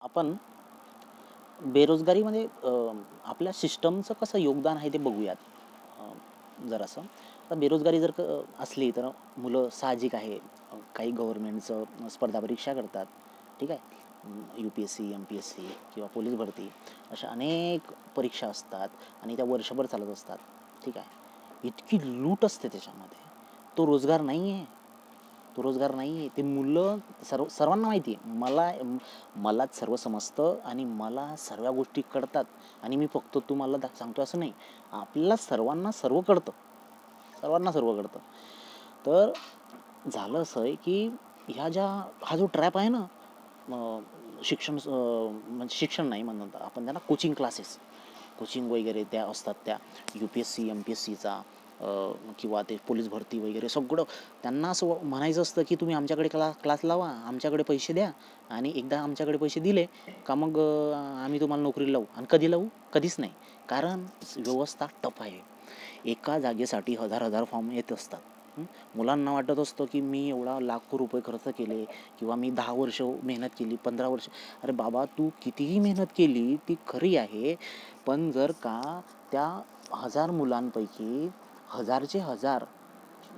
आपण बेरोजगारीमध्ये आपल्या सिस्टमचं कसं योगदान आहे ते बघूयात. जरासं आता बेरोजगारी जर असली तर मुलं साहजिक आहे, काही गव्हर्नमेंटचं स्पर्धा परीक्षा करतात. ठीक आहे, UPSC MPSC किंवा पोलीस भरती अशा अनेक परीक्षा असतात आणि त्या वर्षभर चालत असतात. ठीक आहे, इतकी लूट असते त्याच्यामध्ये. तो रोजगार नाही आहे. तो रोजगार नाही आहे. ते मुलं सर्वांना माहिती आहे. मलाच सर्व समजतं आणि मला सर्व गोष्टी कळतात आणि मी फक्त तुम्हाला सांगतो असं नाही. आपल्याला सर्वांना सर्व कळतं. सर्वांना सर्व कळतं. तर झालं असं आहे की हा जो ट्रॅप आहे ना, म्हणजे शिक्षण नाही म्हणत आपण त्याला, कोचिंग वगैरे त्या असतात, त्या UPSC MPSCचा किंवा ते पोलीस भरती वगैरे सगळं. त्यांना असं म्हणायचं असतं की तुम्ही आमच्याकडे क्लास लावा, आमच्याकडे पैसे द्या आणि एकदा आमच्याकडे पैसे दिले का मग आम्ही तुम्हाला नोकरी लावू. आणि कधी लावू? कधीच नाही. कारण व्यवस्था टफ आहे. एका जागेसाठी हजार हजार फॉर्म येत असतात. मुलांना वाटत असतं की मी एवढा लाखो रुपये खर्च केले किंवा मी 10 वर्ष मेहनत केली, 15 वर्ष. अरे बाबा, तू कितीही मेहनत केली ती खरी आहे, पण जर का त्या 1000 मुलांपैकी 1000चे 1000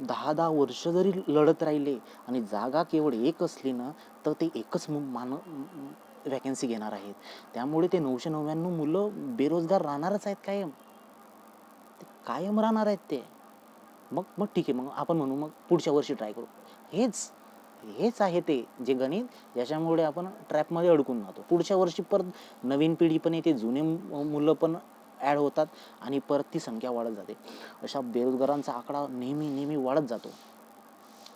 10-10 वर्ष जरी लढत राहिले आणि जागा केवळ एक असली ना, तर ते एकच वॅकन्सी घेणार आहेत. त्यामुळे ते 999 मुलं बेरोजगार राहणारच आहेत कायम. ते कायम राहणार आहेत ते. मग मग ठीक आहे, मग आपण म्हणू मग पुढच्या वर्षी ट्राय करू. हेच हेच आहे ते जे गणित, ज्याच्यामुळे आपण ट्रॅपमध्ये अडकून राहतो. पुढच्या वर्षी परत नवीन पिढी पण येते, जुने मुलं पण ॲड होतात आणि परत ती संख्या वाढत जाते. अशा बेरोजगारांचा आकडा नेहमी नेहमी वाढत जातो.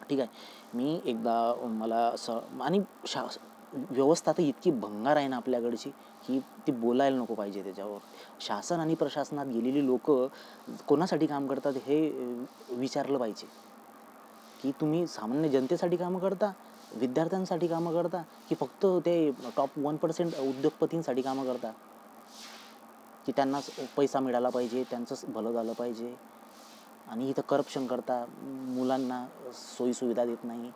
ठीक आहे, मी एकदा मला असं आणि व्यवस्था तर इतकी भंगार आहे ना आपल्याकडची की ती बोलायला नको पाहिजे त्याच्यावर. शासन आणि प्रशासनात गेलेली लोक कोणासाठी काम करतात हे विचारलं पाहिजे. की तुम्ही सामान्य जनतेसाठी कामं करता, विद्यार्थ्यांसाठी कामं करता, की फक्त ते टॉप 1% उद्योगपतींसाठी कामं करता, की त्यांना पैसा मिळाला पाहिजे, त्यांचं भलं झालं पाहिजे आणि इथं करप्शन करता, मुलांना सोयीसुविधा देत नाही.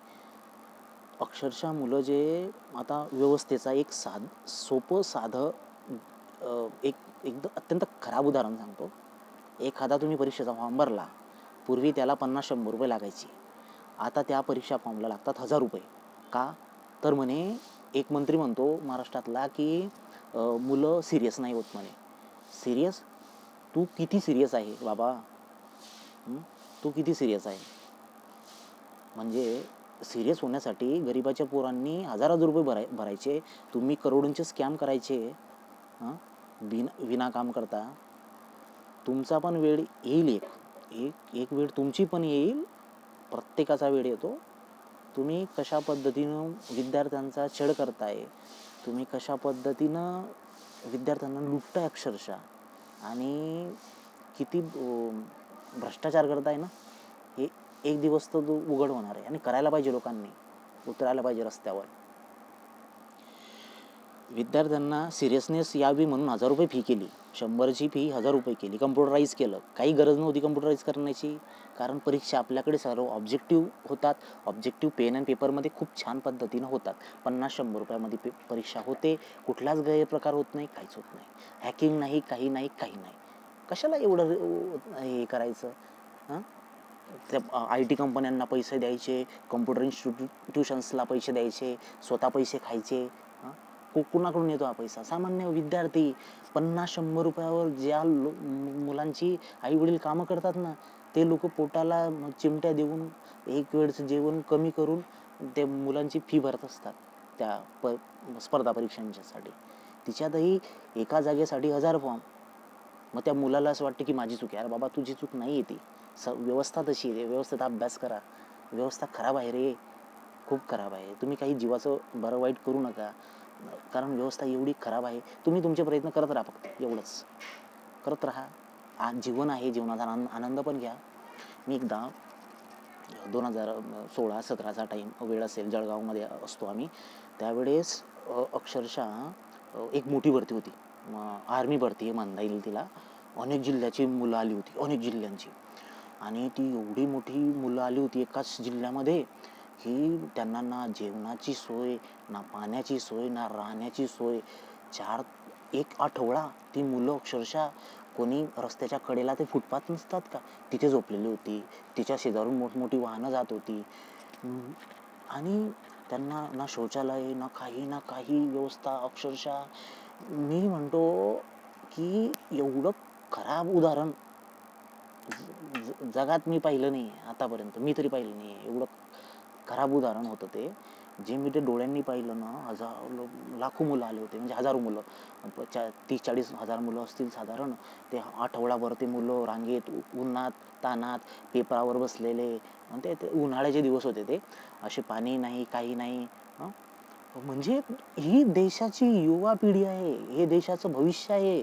अक्षरशः मुलं जे आता व्यवस्थेचा एक सोपं साधं एक एकदम अत्यंत खराब उदाहरण सांगतो. एखादा तुम्ही परीक्षेचा फॉर्म भरला, पूर्वी त्याला 50-100 रुपये लागायचे. आता त्या परीक्षा फॉर्मला लागतात 1000 रुपये. का? तर म्हणे एक मंत्री म्हणतो महाराष्ट्रातला की मुलं सिरियस नाही होत म्हणे. सिरियस? तू किती सिरियस आहे बाबा? तू किती सिरियस आहे? म्हणजे सिरियस होण्यासाठी गरिबाच्या पोरांनी हजार रुपये भरायचे, तुम्ही करोडोंचे स्कॅम करायचे. विना काम करता. तुमचा पण वेळ येईल, एक वेळ तुमची पण येईल. प्रत्येकाचा वेळ येतो. तुम्ही कशा पद्धतीनं विद्यार्थ्यांचा छळ करताय, तुम्ही कशा पद्धतीनं विद्यार्थ्यांना लुटताय अक्षरशः आणि किती भ्रष्टाचार करताय ना, हे एक दिवस तर उघड होणार आहे. आणि करायला पाहिजे, लोकांनी उतरायला पाहिजे रस्त्यावर. विद्यार्थ्यांना सिरियसनेस यावी म्हणून 1000 रुपये फी केली, 100ची फी 1000 रुपये केली, कम्प्युटराईज केलं. काही गरज नव्हती कम्प्युटराईज करण्याची, कारण परीक्षा आपल्याकडे सर्व ऑब्जेक्टिव्ह होतात. ऑब्जेक्टिव्ह पेन अँड पेपरमध्ये खूप छान पद्धतीनं होतात. 50-100 रुपयामध्ये परीक्षा होते. कुठलाच गैरप्रकार होत नाही, काहीच होत नाही. हॅकिंग नाही, काही नाही, काही नाही. कशाला एवढं हे करायचं? त्या IT कंपन्यांना पैसे द्यायचे, कम्प्युटर इन्स्टिट्यूशन्सला पैसे द्यायचे, स्वतः पैसे खायचे. कुणाकडून येतो हा पैसा? सामान्य विद्यार्थी. 50-100 रुपयावर ज्या मुलांची आई वडील कामं करतात ना, ते लोक पोटाला चिमट्या देऊन एक वेळचं जेवण कमी करून ते मुलांची फी भरत असतात त्या स्पर्धा परीक्षांच्यासाठी. तिच्यातही एका जागेसाठी 1000 फॉर्म. मग त्या मुलाला असं वाटतं की माझी चूक आहे. अरे बाबा, तुझी चूक नाही आहे ती. व्यवस्था तशी आहे. व्यवस्थेत अभ्यास करा. व्यवस्था खराब आहे रे, खूप खराब आहे. तुम्ही काही जीवाचं बरं वाईट करू नका, कारण व्यवस्था एवढी खराब आहे. तुम्ही तुमचे प्रयत्न करत राहा, फक्त एवढंच करत राहा. आज जीवन आहे, जीवनाचा आनंद पण घ्या. मी एकदा 2016-17चा टाईम वेळ असेल, जळगावमध्ये असतो आम्ही. त्यावेळेस अक्षरशः एक मोठी भरती होती, आर्मी भरती म्हणता येईल तिला. अनेक जिल्ह्याची मुलं आली होती, अनेक जिल्ह्यांची. आणि ती एवढी मोठी मुलं आली होती एकाच जिल्ह्यामध्ये की त्यांना ना जेवणाची सोय, ना पाण्याची सोय, ना राहण्याची सोय. एक आठवडा ती मुलं अक्षरशः, कोणी रस्त्याच्या कडेला ते फुटपाथ नसतात का, तिथे झोपलेली होती. तिच्या शेजारून मोठमोठी वाहनं जात होती. आणि त्यांना ना शौचालय, ना काही व्यवस्था. अक्षरशः मी म्हणतो की एवढं खराब उदाहरण जगात मी पाहिलं नाही आतापर्यंत. मी तरी पाहिलं नाही एवढं खराब उदाहरण होतं ते. जे मी ते डोळ्यांनी पाहिलं ना, लाखो मुलं आले होते, म्हणजे हजारो मुलं, 30-40 हजार मुलं असतील साधारण. ते आठवडाभर ते मुलं रांगेत, उन्हात तानात पेपरावर बसलेले. आणि ते उन्हाळ्याचे दिवस होते ते. असे पाणी नाही, काही नाही. म्हणजे ही देशाची युवा पिढी आहे, हे देशाचं भविष्य आहे.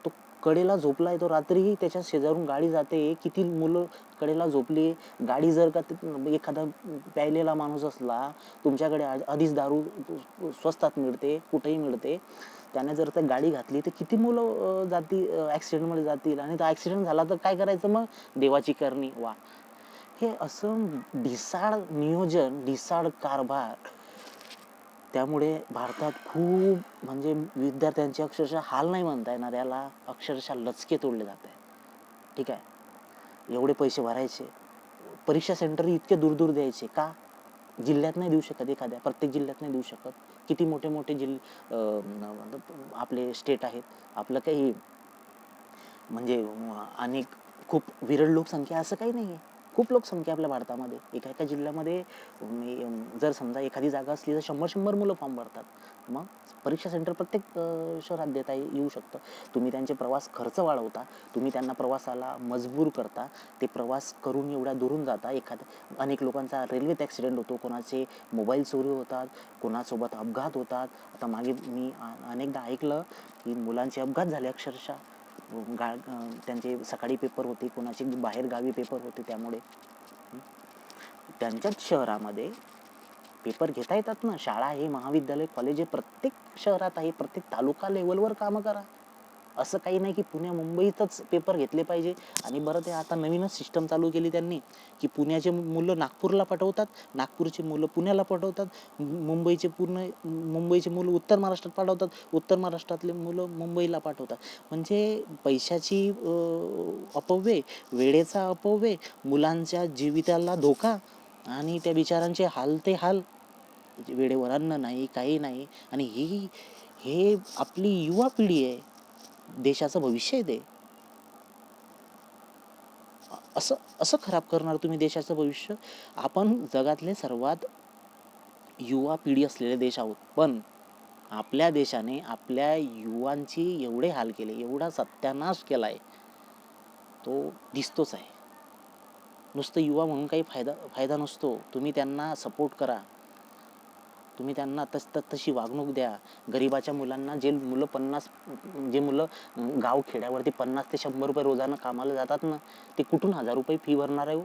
तो कडेला झोपलाय, तो रात्री त्याच्या शेजारून गाडी जाते, किती मुलं कडेला झोपली. गाडी जर का एखादा प्यायलेला माणूस असला, तुमच्याकडे आधीच दारू स्वस्तात मिळते, कुठेही मिळते, त्याने जर तर गाडी घातली तर किती मुलं ऍक्सिडेंटमध्ये जातील. आणि तो ऍक्सिडेंट झाला तर काय करायचं मग? देवाची करणी. वा, हे असं ढिसाळ नियोजन, ढिसाळ कारभार. त्यामुळे भारतात खूप, म्हणजे विद्यार्थ्यांचे अक्षरशः हाल नाही म्हणता येणार याला, अक्षरशः लचके तोडले जात आहेत. ठीक आहे, एवढे पैसे भरायचे, परीक्षा सेंटर इतके दूर दूर द्यायचे का? जिल्ह्यात नाही देऊ शकत, एखाद्या प्रत्येक जिल्ह्यात नाही देऊ शकत. किती मोठे मोठे आपले स्टेट आहेत. आपलं काही म्हणजे अनेक खूप विरळ लोकसंख्या असं काही नाही आहे. खूप लोकसंख्या आपल्या भारतामध्ये. एका एका जिल्ह्यामध्ये जर समजा एखादी जागा असली तर 100 मुलं फॉर्म भरतात. मग परीक्षा सेंटर प्रत्येक शहरात देता येऊ शकतं. तुम्ही त्यांचे प्रवास खर्च वाढवता, तुम्ही त्यांना प्रवासाला मजबूर करता, ते प्रवास करून एवढ्या दुरून जाता. अनेक लोकांचा रेल्वेत ॲक्सिडेंट होतो, कोणाचे मोबाईल चोरी होतात, कोणासोबत अपघात होतात. आता मागे मी अनेकदा ऐकलं की मुलांचे अपघात झाले अक्षरशः. त्यांचे सकाळी पेपर होते, कोणाचे बाहेर गावी पेपर होते, त्यामुळे त्यांच्याच शहरामध्ये पेपर घेता येतात ना. शाळा आहे, महाविद्यालय, कॉलेज आहे, प्रत्येक शहरात आहे. प्रत्येक तालुका लेवलवर कामं करा. असं काही नाही की पुण्या मुंबईतच पेपर घेतले पाहिजे. आणि बरं, ते आता नवीनच सिस्टम चालू केली त्यांनी, की पुण्याचे मुलं नागपूरला पाठवतात, नागपूरचे मुलं पुण्याला पाठवतात, मुंबईचे मुलं उत्तर महाराष्ट्रात पाठवतात, उत्तर महाराष्ट्रातले मुलं मुंबईला पाठवतात. म्हणजे पैशाची अपव्यय, वेळेचा अपव्यय, मुलांच्या जीविताला धोका, आणि त्या बिचारांचे हाल ते हाल. वेळेवर अन्न नाही, काही नाही. आणि हे आपली युवा पिढी आहे, देशाचं भविष्य आहे ते. असं असं खराब करणार तुम्ही देशाचं भविष्य? आपण जगातले सर्वात युवा पिढी असलेले देश आहोत, पण आपल्या देशाने आपल्या युवांची एवढे हाल केले, एवढा सत्यानाश केलाय, तो दिसतोच आहे. नुसतं युवा म्हणून काही फायदा नसतो. तुम्ही त्यांना सपोर्ट करा, तुम्ही त्यांना तशी वागणूक द्या. गरिबाच्या मुलांना, जे मुलं गाव खेड्यावरती 50 ते 100 रुपये रोजानं कामाला जातात ना, ते कुठून 1000 रुपये फी भरणार आहे?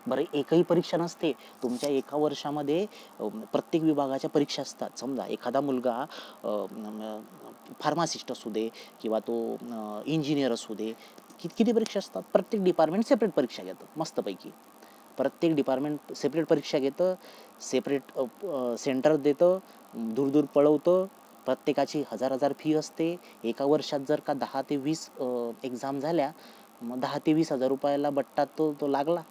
बरं, एकही परीक्षा नसते तुमच्या एका वर्षामध्ये. प्रत्येक विभागाच्या परीक्षा असतात. समजा एखादा मुलगा फार्मासिस्ट असू दे, किंवा तो इंजिनियर असू दे, किती परीक्षा असतात. प्रत्येक डिपार्टमेंट सेपरेट परीक्षा घेतं मस्तपैकी. प्रत्येक डिपार्टमेंट सेपरेट परीक्षा घेतं, सेपरेट सेंटर देतं, दूर पळवतं. प्रत्येकाची 1000 फी असते. एका वर्षात जर का 10 ते 20 एक्झाम झाल्या, मग 10 ते 20 हजार रुपयाला बट्टा तो लागला.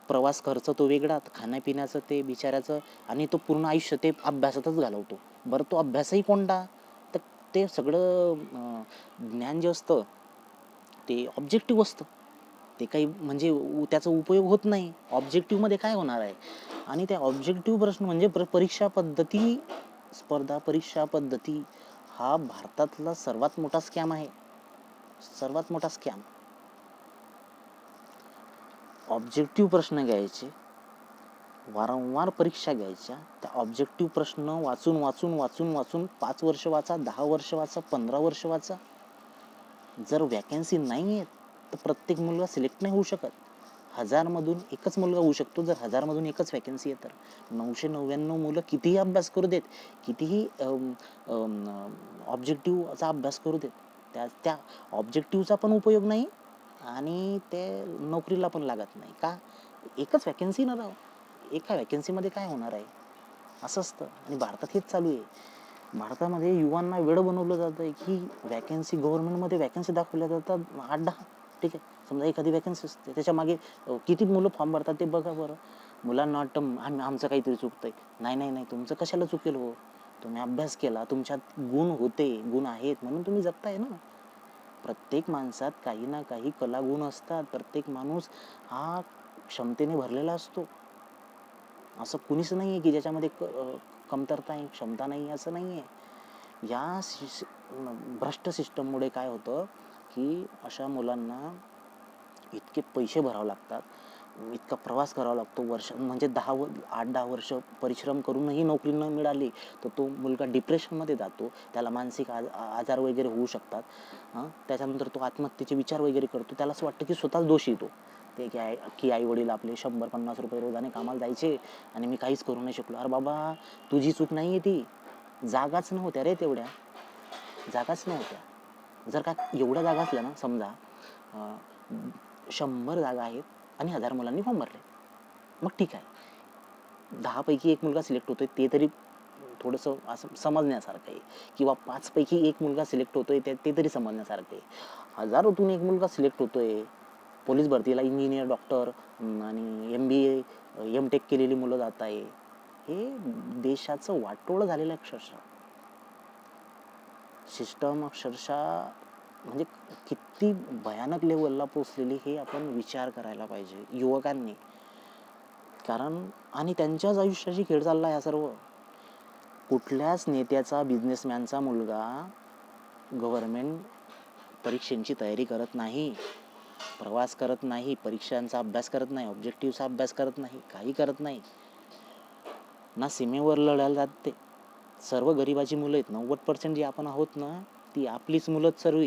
प्रवास खर्च तो वेगळा, खाण्यापिण्याचं ते बिचाऱ्याचं, आणि तो पूर्ण आयुष्य ते अभ्यासातच घालवतो. बरं, तो अभ्यासही कोणता? तर ते सगळं ज्ञान जे असतं ते ऑब्जेक्टिव्ह असतं. ते काही म्हणजे त्याचा उपयोग होत नाही. ऑब्जेक्टिव्हमध्ये काय होणार आहे? आणि त्या ऑब्जेक्टिव्ह प्रश्न म्हणजे परीक्षा पद्धती, स्पर्धा परीक्षा पद्धती हा भारतातला सर्वात मोठा स्कॅम आहे. सर्वात मोठा स्कॅम. ऑब्जेक्टिव्ह प्रश्न घ्यायचे, वारंवार परीक्षा घ्यायच्या, त्या ऑब्जेक्टिव्ह प्रश्न वाचून वाचून वाचून वाचून 5 वर्ष वाचा, 10 वर्ष वाचा, 15 वर्ष वाचा. जर वॅकन्सी नाही आहेत तर प्रत्येक मुलगा सिलेक्ट नाही होऊ शकत. 1000 मधून एकच मुलगा होऊ शकतो. जर 1000 मधून एकच वॅकन्सी आहे तर 999 मुलं कितीही अभ्यास करू देत, कितीही ऑब्जेक्टिव्हचा अभ्यास करू देत, त्या ऑब्जेक्टिव्हचा पण उपयोग नाही, आणि ते नोकरीला पण लागत नाही. का? एकच वॅकन्सी ना राव. एका वॅकन्सीमध्ये काय होणार आहे, असं असतं. आणि भारतात हेच चालू आहे. भारतामध्ये युवांना वेडं बनवलं जातं आहे की वॅकन्सी, गव्हर्नमेंटमध्ये वॅकन्सी दाखवल्या जातात 8-10, ठीक आहे. समजा एखादी वॅकन्सी असते, त्याच्या मागे किती मुलं फॉर्म भरतात ते बघा बरं. मुलांना वाटतं आमचं काहीतरी चुकतंय. नाही नाही नाही, तुमचं कशाला चुकेल हो. तुम्ही अभ्यास केला, तुमच्यात गुण होते, गुण आहेत म्हणून तुम्ही जगताय ना. प्रत्येक माणसात काही ना काही कलागुण असतात. प्रत्येक माणूस हा क्षमतेने भरलेला असतो. असं कुणीच नाही आहे की ज्याच्यामध्ये कमतरता आहे, क्षमता नाही, असं नाही आहे. या भ्रष्ट सिस्टममुळे काय होतं की अशा मुलांना इतके पैसे भरावे लागतात, इतका प्रवास करावा लागतो, म्हणजे 8-10 वर्ष परिश्रम करूनही नोकरी न मिळाली तर तो मुलगा डिप्रेशनमध्ये जातो. त्याला मानसिक आजार वगैरे होऊ शकतात. त्याच्यानंतर तो आत्महत्येचे विचार वगैरे करतो. त्याला असं वाटतं की स्वतःच दोषी तो ते की आई वडील आपले 100-50 रुपये रोजाने कामाला जायचे आणि मी काहीच करू नाही शकलो. अरे बाबा, तुझी चूक नाही आहे ती. जागाच नव्हत्या रे तेवढ्या, जागाच नव्हत्या. जर का एवढ्या जागा असल्या ना, समजा 100 जागा आहेत आणि 1000 मुलांनी फॉर्म भरले, मग ठीक आहे. 10 पैकी 1 मुलगा सिलेक्ट होतोय ते तरी थोडंसं असं समजण्यासारखं आहे. किंवा 5 पैकी 1 मुलगा सिलेक्ट होतोय ते तरी समजण्यासारखं आहे. हजारोतून 1 मुलगा सिलेक्ट होतोय. पोलीस भरतीला इंजिनियर, डॉक्टर आणि MBA, M.Tech केलेली मुलं जात आहे. हे देशाचं वाटोळं झालेलं आहे अक्षरशः. सिस्टम अक्षरशः म्हणजे किती भयानक लेवलला पोचलेली हे आपण विचार करायला पाहिजे युवकांनी. कारण आणि त्यांच्याच आयुष्याची खेळ चालला आहे हा सर्व. कुठल्याच नेत्याचा, बिझनेसमॅनचा मुलगा गव्हर्नमेंट परीक्षांची तयारी करत नाही, प्रवास करत नाही, परीक्षांचा अभ्यास करत नाही, ऑब्जेक्टिव्हचा अभ्यास करत नाही, काही करत नाही ना. सीमेवर लढायला जात ते. सर्व गरिबाची मुलं आहेत. 90% जी आपण आहोत ना, ती आपलीच मुलंच सर्व.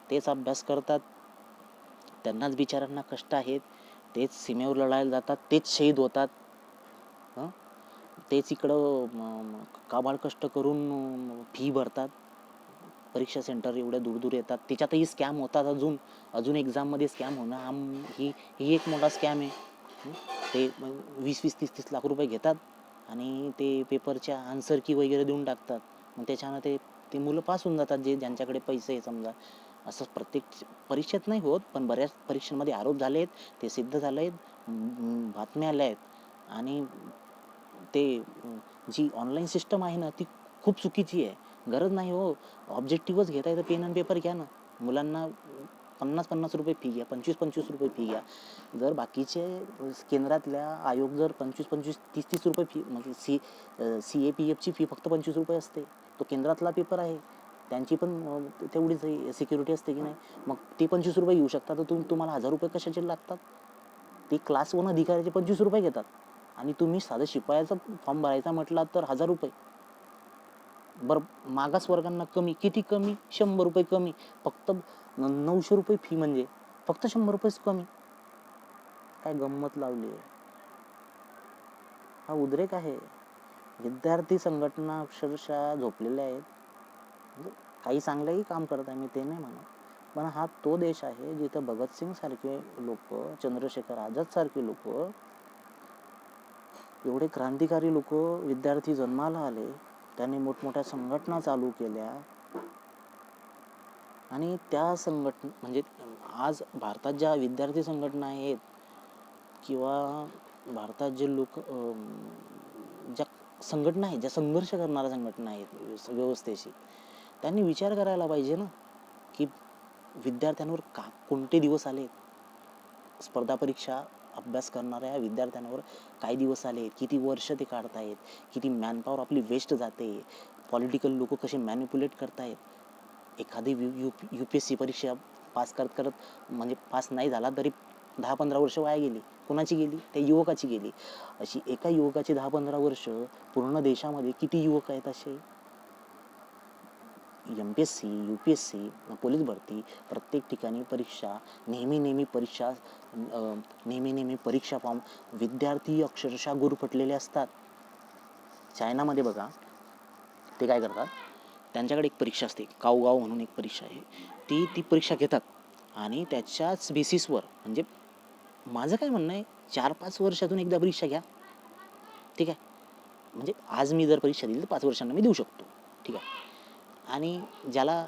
तेच अभ्यास करतात, त्यांनाच बिचारांना कष्ट आहेत, तेच सीमेवर लढायला जातात, तेच शहीद होतात. तेच इकडं काबाड कष्ट करून फी भरतात. परीक्षा सेंटर एवढ्या दूर दूर येतात, त्याच्यातही स्कॅम होतात. अजून एक्झाममध्ये स्कॅम होणं ही एक मोठा स्कॅम आहे. ते 20-20, 30-30 लाख रुपये घेतात आणि ते पेपरच्या आन्सर की वगैरे देऊन टाकतात. मग त्याच्यानं ते मुलं पास होऊन जातात, ज्यांच्याकडे पैसे आहे समजा. असं प्रत्येक परीक्षेत नाही होत, पण बऱ्याच परीक्षांमध्ये आरोप झाले आहेत, ते सिद्ध झाले आहेत, बातम्या आल्या आहेत. आणि ते जी ऑनलाईन सिस्टम आहे ना, ती खूप चुकीची आहे. गरज नाही हो, ऑब्जेक्टिव्हच घेताय तर पेन आणि पेपर घ्या ना. मुलांना 50-50 रुपये फी घ्या, 25-25 रुपये फी घ्या. जर बाकीचे केंद्रातल्या आयोग जर 25-25, 30-30 रुपये फी, म्हणजे CAPFची फी फक्त 25 रुपये असते. तो केंद्रातला पेपर आहे, त्यांची पण तेवढीच सिक्युरिटी असते की नाही. मग ते 25 रुपये घेऊ शकता, तर तुम्हाला 1000 रुपये कशाचे लागतात. ते क्लास 1 अधिकाऱ्याचे 25 रुपये घेतात आणि तुम्ही साधं शिपायाचा फॉर्म भरायचा म्हटला तर 1000 रुपये. बरं, मागास वर्गांना कमी, किती कमी, 100 रुपये कमी. फक्त 900 रुपये फी, म्हणजे फक्त 100 रुपयेच कमी. काय गंमत लावली आहे. हा उद्रेक आहे. विद्यार्थी संघटना अक्षरशः झोपलेल्या आहेत. म्हणजे काही चांगलंही काम करत आहे, मी ते नाही म्हणत, पण हा तो देश आहे जिथं भगतसिंग सारखे लोक, चंद्रशेखर आझाद सारखे लोक, एवढे क्रांतिकारी लोक, विद्यार्थी जन्माला आले, त्यांनी मोठमोठ्या संघटना चालू केल्या. आणि त्या संघटना म्हणजे आज भारतात ज्या विद्यार्थी संघटना आहेत किंवा भारतात जे लोक ज्या संघटना आहेत, ज्या संघर्ष करणाऱ्या संघटना आहेत व्यवस्थेशी, त्यांनी विचार करायला पाहिजे ना की विद्यार्थ्यांवर कोणते दिवस आले, स्पर्धा परीक्षा अभ्यास करणाऱ्या विद्यार्थ्यांवर काय दिवस आले, किती वर्ष ते काढतायत, किती मॅनपॉवर आपली वेस्ट जाते, पॉलिटिकल लोक कसे मॅनिप्युलेट करतायत. एखादी UPSC परीक्षा पास करत म्हणजे पास नाही झाला तरी 10-15 वर्ष वाया गेली. कोणाची गेली? त्या युवकाची गेली. अशी एका युवकाची 10-15 वर्ष, पूर्ण देशामध्ये किती युवक आहेत असे. MPSC, UPSC, पोलीस भरती, प्रत्येक ठिकाणी परीक्षा, नेहमी परीक्षा फॉर्म, विद्यार्थी अक्षरशः गुरफटलेले असतात. चायनामध्ये बघा, ते काय करतात, त्यांच्याकडे एक परीक्षा असते, कावगाव म्हणून एक परीक्षा आहे, ती परीक्षा घेतात आणि त्याच्याच बेसिसवर, म्हणजे माझं काय म्हणणं आहे, 4-5 वर्षातून एकदा परीक्षा घ्या. ठीक आहे. म्हणजे आज मी जर परीक्षा दिली तर 5 वर्षांना मी देऊ शकतो. ठीक आहे. आणि ज्याला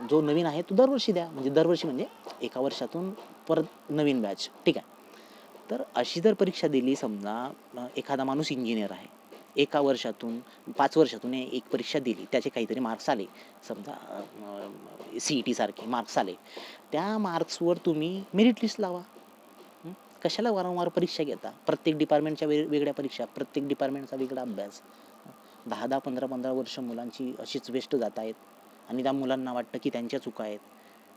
जो नवीन आहे तो दरवर्षी द्या. म्हणजे दरवर्षी म्हणजे एका वर्षातून परत नवीन बॅच. ठीक आहे. तर अशी जर परीक्षा दिली समजा, एखादा माणूस इंजिनियर आहे. एका वर्षातून 5 वर्षातून एक परीक्षा दिली. त्याचे काहीतरी मार्क्स आले. समजा CET सारखे मार्क्स आले. त्या मार्क्सवर तुम्ही मेरिट लिस्ट लावा. कशाला वारंवार परीक्षा घेता? प्रत्येक डिपार्टमेंटच्या वेगवेगळ्या परीक्षा, प्रत्येक डिपार्टमेंटचा वेगळा अभ्यास. 10-10, 15-15 वर्ष मुलांची अशीच वेस्ट जात आहेत. आणि त्या मुलांना वाटतं की त्यांच्या चुका आहेत.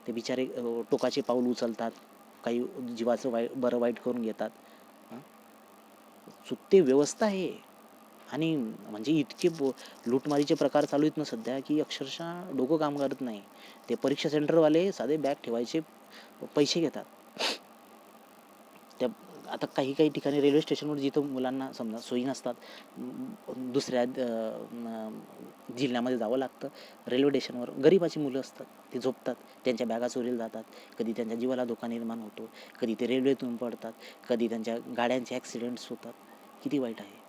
ते बिचारे टोकाचे पाऊल उचलतात. काही जीवाचं बरं वाईट करून घेतात. चुकते व्यवस्था आहे. आणि म्हणजे इतके लूटमारीचे प्रकार चालू आहेत ना सध्या, की अक्षरशः डोकं काम करत नाही. ते परीक्षा सेंटरवाले साधे बॅग ठेवायचे पैसे घेतात. त्या आता काही काही ठिकाणी रेल्वे स्टेशनवर जिथं मुलांना समजा सोयी नसतात, दुसऱ्या जिल्ह्यामध्ये जावं लागतं. रेल्वे स्टेशनवर गरीबाची मुलं असतात, ते झोपतात, त्यांच्या बॅगा चोरीला जातात. कधी त्यांच्या जीवाला धोका निर्माण होतो, कधी ते रेल्वेतून पडतात, कधी त्यांच्या गाड्यांचे ॲक्सिडेंट्स होतात. किती वाईट आहे.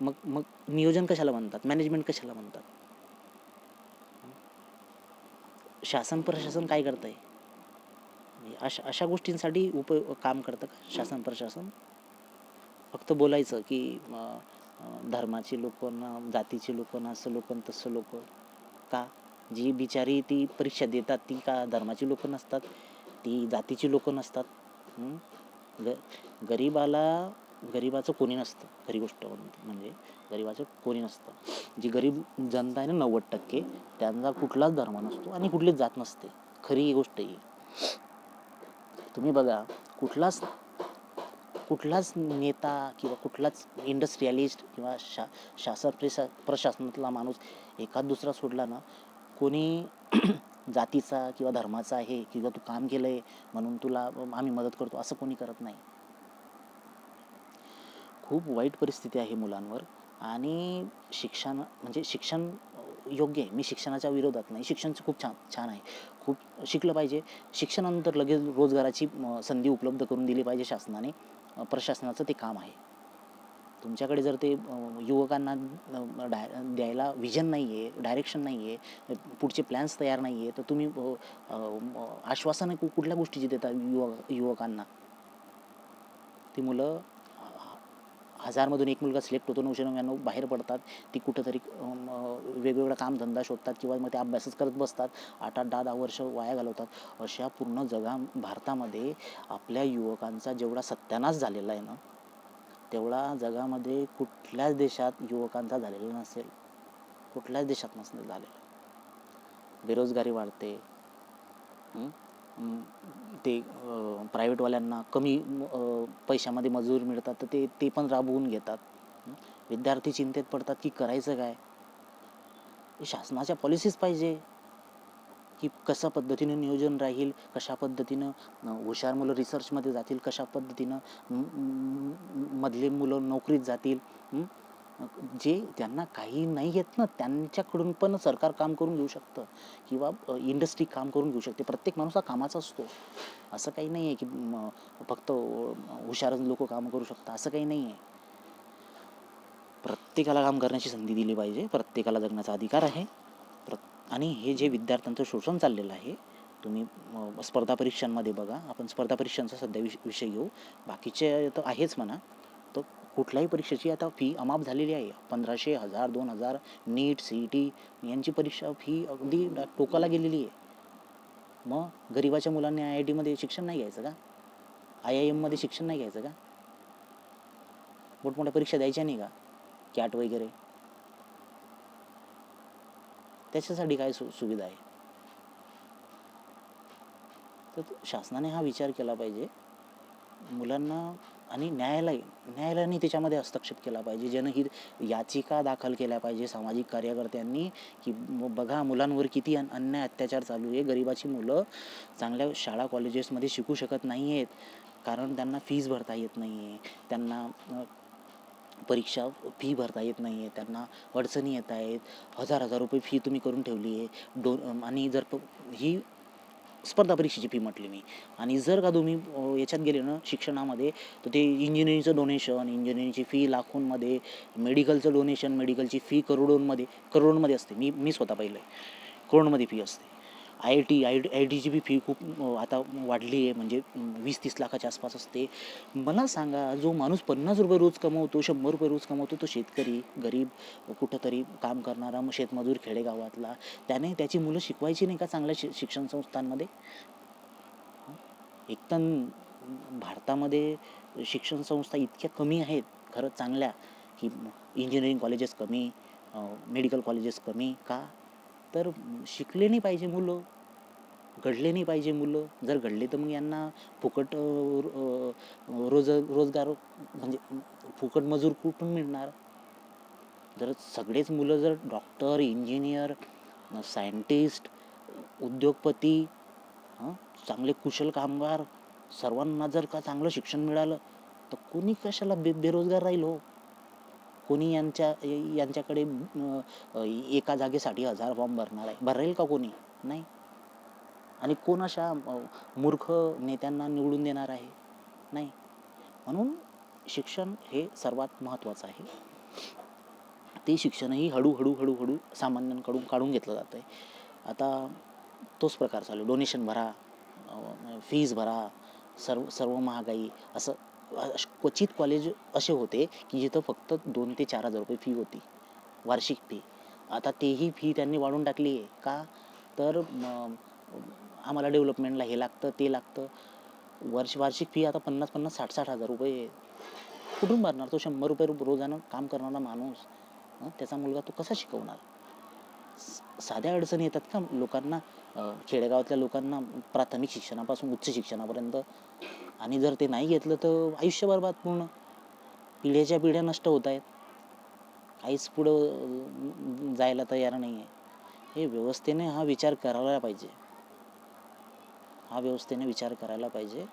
मग मग नियोजन कशाला म्हणतात, मॅनेजमेंट कशाला म्हणतात? शासन प्रशासन काय करत आहे? अशा अशा गोष्टींसाठी काम करतं का शासन प्रशासन? फक्त बोलायचं की धर्माची लोक ना, जातीची लोक ना, असं लोक तसं लोक. का? जी बिचारी ती परीक्षा देतात ती का धर्माची लोक नसतात, ती जातीची लोक नसतात? गरीबाचं कोणी नसतं. खरी गोष्ट म्हणजे गरीबाचं कोणी नसतं. जी गरीब जनता आहे ना 90%, त्यांचा कुठलाच धर्म नसतो आणि कुठलीच जात नसते. खरी ही गोष्ट ही. तुम्ही बघा, कुठलाच नेता किंवा कुठलाच इंडस्ट्रियलिस्ट किंवा शासन प्रशासनातला माणूस एखाद दुसरा सोडला ना, कोणी जातीचा किंवा धर्माचा आहे किंवा तू काम केलंय म्हणून तुला आम्ही मदत करतो असं कोणी करत नाही. खूप वाईट परिस्थिती आहे मुलांवर. आणि शिक्षण योग्य आहे. मी शिक्षणाच्या विरोधात नाही. शिक्षण खूप छान छान आहे. खूप शिकलं पाहिजे. शिक्षणानंतर लगेच रोजगाराची संधी उपलब्ध करून दिली पाहिजे शासनाने. प्रशासनाचं ते काम आहे. तुमच्याकडे जर ते युवकांना द्यायला व्हिजन नाही आहे, डायरेक्शन नाही आहे, पुढचे प्लॅन्स तयार नाही आहे, तर तुम्ही आश्वासनं कुठल्या गोष्टीची देता युवकांना? ती मुलं 1000मधून एक मुलगा सिलेक्ट होतो, 999 बाहेर पडतात. ती कुठंतरी वेगवेगळा कामधंदा शोधतात किंवा मग ते अभ्यासच करत बसतात. 8-8, 10-10 वर्ष वाया घालवतात. अशा पूर्ण भारतामध्ये आपल्या युवकांचा जेवढा सत्यानाश झालेला आहे ना, तेवढा जगामध्ये कुठल्याच देशात युवकांचा झालेला नसेल. कुठल्याच देशात नसेल झालेला. बेरोजगारी वाढते. ते प्रायव्हेटवाल्यांना कमी पैशामध्ये मजूर मिळतात, तर ते पण राबवून घेतात. विद्यार्थी चिंतेत पडतात की करायचं काय. शासनाच्या पॉलिसीज पाहिजे की कशा पद्धतीनं नियोजन राहील, कशा पद्धतीनं हुशार मुलं रिसर्चमध्ये जातील, कशा पद्धतीनं मधले मुलं नोकरीत जातील. जे त्यांना काही नाही येत ना, त्यांच्याकडून पण सरकार काम करून घेऊ शकतं किंवा इंडस्ट्री काम करून घेऊ शकते. प्रत्येक माणूस हा कामाचा असतो. असं काही नाही आहे की फक्त हुशार लोक काम करू शकतात, असं काही नाही आहे. प्रत्येकाला काम करण्याची संधी दिली पाहिजे. प्रत्येकाला जगण्याचा अधिकार आहे. आणि हे जे विद्यार्थ्यांचं शोषण चाललेलं आहे, तुम्ही स्पर्धा परीक्षांमध्ये बघा. आपण स्पर्धा परीक्षांचा सध्या विषय घेऊ. बाकीचे तर आहेच म्हणा. तर कुठल्याही परीक्षेची आता फी अमाप झालेली आहे. 1500, 1000, 2000 नीट, CET यांची परीक्षा फी अगदी टोकाला गेलेली आहे. मग गरिबाच्या मुलांनी IIT शिक्षण नाही घ्यायचं का? IIM शिक्षण नाही घ्यायचं का? मोठमोठ्या परीक्षा द्यायच्या नाही का? CAT वगैरे. त्याच्यासाठी काय सुविधा आहे? तर शासनाने हा विचार केला पाहिजे मुलांना. आणि न्यायालयाने त्याच्यामध्ये हस्तक्षेप केला पाहिजे. जनहित याचिका दाखल केल्या पाहिजे सामाजिक कार्यकर्त्यांनी की बघा मुलांवर किती अन्याय अत्याचार चालू आहे. गरिबाची मुलं चांगल्या शाळा कॉलेजेसमध्ये शिकू शकत नाही आहेत, कारण त्यांना फीज भरता येत नाही आहे, त्यांना परीक्षा फी भरता येत नाही आहे, त्यांना अडचणी येत आहेत. 1000-1000 रुपये फी तुम्ही करून ठेवली आहे. आणि जर ही स्पर्धा परीक्षेची फी म्हटली मी. आणि जर का तुम्ही याच्यात गेले ना शिक्षणामध्ये, तर ते इंजिनिअरिंगचं डोनेशन, इंजिनिअरिंगची फी लाखोंमध्ये, मेडिकलचं डोनेशन, मेडिकलची फी करोडोंमध्ये असते. मी स्वतः पाहिलं आहे, करोडमध्ये फी असते. आय टीची बी फी खूप आता वाढली आहे, म्हणजे 20-30 लाखाच्या आसपास असते. मला सांगा, जो माणूस ₹50 रोज कमवतो, ₹100 रोज कमवतो, तो शेतकरी, गरीब, कुठंतरी काम करणारा शेतमजूर खेडेगावातला, त्याने त्याची मुलं शिकवायची नाही का चांगल्या शिक्षण संस्थांमध्ये? एक तर भारतामध्ये शिक्षण संस्था इतक्या कमी आहेत खरंच चांगल्या, की इंजिनिअरिंग कॉलेजेस कमी, मेडिकल कॉलेजेस कमी. का? तर शिकले नाही पाहिजे मुलं, घडले नाही पाहिजे मुलं. जर घडले तर मग यांना फुकट रोजगार, म्हणजे फुकट मजूर कुठून मिळणार? जर सगळेच मुलं जर डॉक्टर, इंजिनियर, सायंटिस्ट, उद्योगपती, चांगले कुशल कामगार, सर्वांना जर का चांगलं शिक्षण मिळालं, तर कोणी कशाला बेरोजगार राहील हो? कोणी यांच्याकडे एका जागेसाठी 1000 फॉर्म भरेल का कोणी? नाही. आणि कोण अशा मूर्ख नेत्यांना निवडून देणार आहे? नाही. म्हणून शिक्षण हे सर्वात महत्त्वाचं आहे. ते शिक्षणही हळूहळू सामान्यांकडून काढून घेतलं जातं आहे. आता तोच प्रकार चालू, डोनेशन भरा, फीज भरा, सर्व महागाई. असं क्वचित कॉलेज असे होते की जिथं फक्त 2,000 ते 4,000 फी होती, वार्षिक फी. आता तेही फी त्यांनी वाढवून टाकली आहे. का? तर आम्हाला डेव्हलपमेंटला हे लागतं, ते लागतं. वार्षिक फी आता 50,000, 60,000 रुपये कुठून भरणार तो? ₹100 रोजानं काम करणारा माणूस, त्याचा मुलगा तो कसा शिकवणार? साध्या अडचणी येतात का लोकांना, खेडेगावातल्या लोकांना, प्राथमिक शिक्षणापासून उच्च शिक्षणापर्यंत? आणि जर ते नाही घेतलं तर आयुष्य बरबाद पूर्ण. पिढ्याच्या पिढ्या नष्ट होत आहेत. काहीच पुढं जायला तयार नाही आहे. हे व्यवस्थेने हा विचार करायला पाहिजे.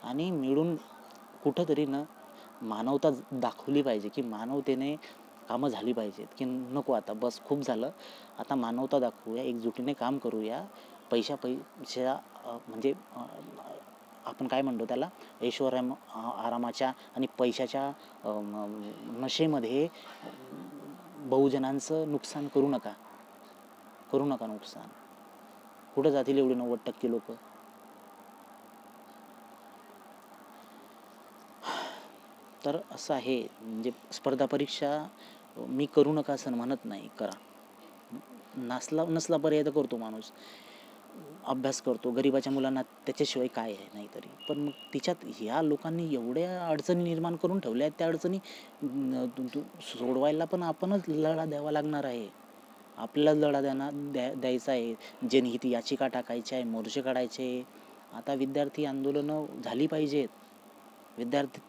आणि मिळून कुठंतरी ना मानवता दाखवली पाहिजे, की मानवतेने कामं झाली पाहिजेत, की नको आता बस खूप झालं, आता मानवता दाखवूया, एकजुटीने काम करूया. पैशा म्हणजे आपण काय म्हणतो त्याला, आरामाच्या आणि पैशाच्या नशेमध्ये बहुजनांचं नुकसान करू नका नुकसान. कुठं जातील एवढे 90% लोक? तर असं आहे. म्हणजे स्पर्धा परीक्षा मी करू नका असं म्हणत नाही, करा. नसला पर्याय तर करतो माणूस, अभ्यास करतो. गरिबाच्या मुलांना त्याच्याशिवाय काय आहे? नाही तरी पण मग तिच्यात ह्या लोकांनी एवढ्या अडचणी निर्माण करून ठेवल्या आहेत, त्या अडचणी सोडवायला पण आपणच लढा द्यावा लागणार आहे. आपल्यालाच लढा द्यायचा आहे. जनहित याचिका टाकायची आहे, मोर्चे काढायचे. आता विद्यार्थी आंदोलनं झाली पाहिजेत. विद्यार्थी